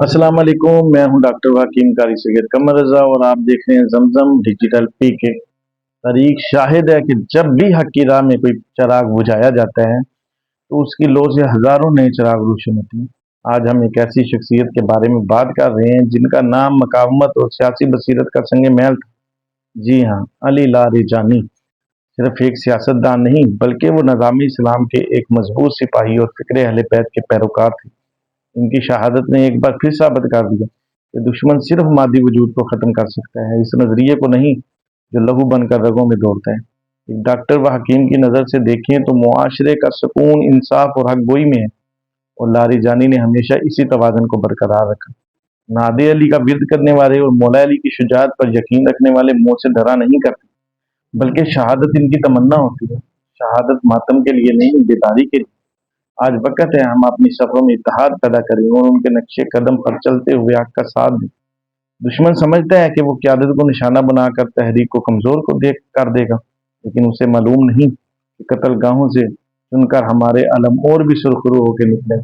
अस्सलाम वालेकुम। मैं हूं डॉक्टर हकीम कारी सैयद कमर रजा और आप देख रहे हैं जमजम डिजिटल पीके। तारीख शाहिद है कि जब भी हक की राह में कोई चराग बुझाया जाता है तो उसकी लो से हजारों नए चिराग रोशन होते हैं। आज हम एक ऐसी शख्सियत के बारे में बात कर रहे हैं जिनका नाम मकावमत और सियासी बसीरत का संग महल था। जी हाँ, अली लारिजानी सिर्फ एक सियासतदान नहीं बल्कि वो निज़ाम इस्लाम के एक मजबूत सिपाही और फिक्र अहले बैत के पैरोकार थे। इनकी शहादत ने एक बार फिर साबित कर दिया कि दुश्मन सिर्फ मादी वजूद को ख़त्म कर सकता है, इस नज़रिए को नहीं जो लहू बनकर रगों में दौड़ता है। एक डॉक्टर व हकीम की नज़र से देखें तो मुआशरे का सुकून इंसाफ और हक गोई में है, और लारी जानी ने हमेशा इसी तवाज़न को बरकरार रखा। नादे अली का विरद करने वाले और मौला अली की शुजात पर यकीन रखने वाले मौत से डरा नहीं करते, बल्कि शहादत इनकी तमन्ना होती है। शहादत मातम के लिए नहीं, बेदारी के लिए। आज वक़्त है हम अपनी सफ़ों में इत्तेहाद पैदा करें और उनके नक्शे कदम पर चलते हुए हक़ का साथ दें। दुश्मन समझता है कि वो क़यादत को निशाना बनाकर तहरीक को कमज़ोर को देख कर देगा, लेकिन उसे मालूम नहीं कि कत्लगाहों से चुनकर हमारे अलम और भी सुरखरू होकर निकले।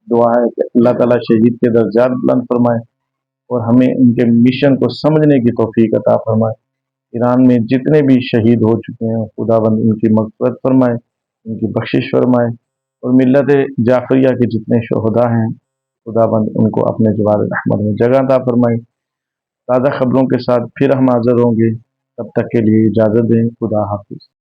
दुआ है कि अल्लाह ताला शहीद के दर्जात बुलंद फरमाए और हमें उनके मिशन को समझने की तौफीक अता फरमाए। ईरान में जितने भी शहीद हो चुके हैं खुदावंद उनकी मग़फ़िरत फरमाए, उनकी बख्शिश फरमाए, और मिल्लत जाफ़रिया के जितने शुहदा हैं खुदावंद उनको अपने जवार रहमत में जगह अता फरमाए। ताज़ा खबरों के साथ फिर हम हाज़िर होंगे, तब तक के लिए इजाज़त दें। खुदा हाफ़िज़।